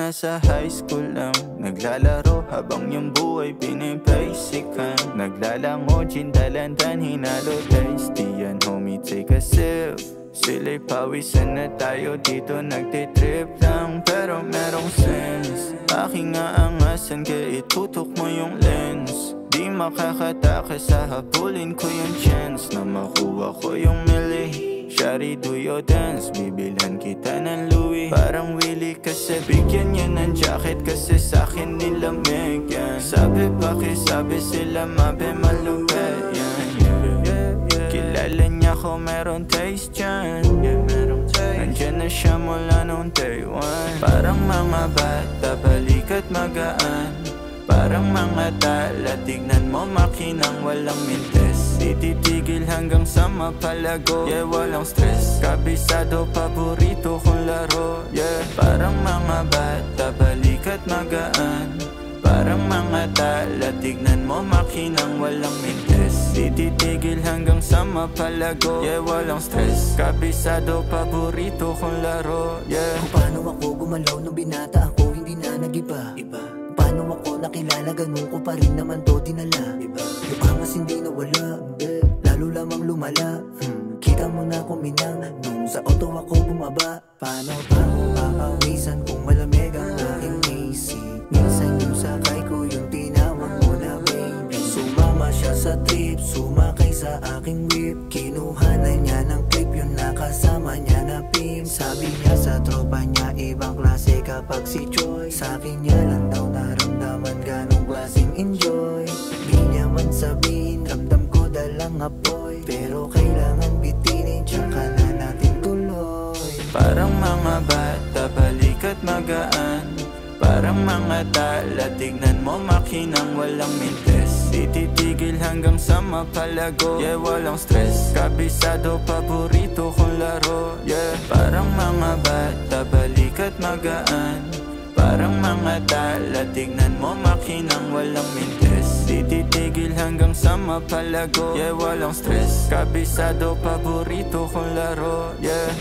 nasa high school lang, naglalaro habang yung buhay pinipasikan. Naglalango, chindalandan, hinalo tasty yan homie, take a sip. Sila'y pawisan na tayo dito, nagtitrip lang pero merong sense. Aking aangasan kaya itutok mo yung lens. Di makakatakas sa habulin ko yung chance na makuha ko yung mili. Shari, do your dance, bibilhan kita ng Louis. Parang Willie kasi bigyan niya ng jacket kasi sa'kin nilamig yan. Sabi pakisabi sila mabe malupet yan. Kilala niya ko meron taste dyan. Nandyan na siya mula nung day one. Parang mga bata balik at magaan. Parang mga tala, tignan mo makinang walang mintes. Ititigil hanggang sa mapalago, yeah walang stress. Kabisado, paborito kong laro, yeah. Parang mga bata, balik at magaan. Parang mga tala, tignan mo makinang walang mintes. Ititigil hanggang sa mapalago, yeah walang stress. Kabisado, paborito kong laro, yeah. Kung paano ako gumalaw nung binata ako, hindi na nag-iba. Paano ako nakilala, ganun ko pa rin naman to dinala. Yung angas hindi nawala, lalo lamang lumala. Kita mo na kuminang, nung sa auto ako bumaba. Paano pa papawisan kung malamig ang aking AC? Minsan yung sakay ko yung tinawag mo na baby. Sumama siya sa trip, sumakay sa aking whip. Kinuha na niya ng clip yung nakasama niya na pimp. Sabi niya sa tropa niya ibang klase kapag si Joy. Sa'kin niya lang daw naramdaman ganong klaseng enjoy. Di niya man sabihin, ramdam ko dalang apoy. Pero kailangan bitinin, tsaka na natin tuloy. Parang mga bata, balik at magaan. Parang mga tala, tignan mo makinang walang mintes. Ititigil hanggang sa mapalago, yeah walang stress. Kabisado, paborito kong laro, yeah. Parang mga bata, balik at magaan. Parang mga tala, tignan mo makinang walang mintes. Ititigil hanggang sa mapalago, yeah walang stress. Kabisado, paborito kong laro, yeah.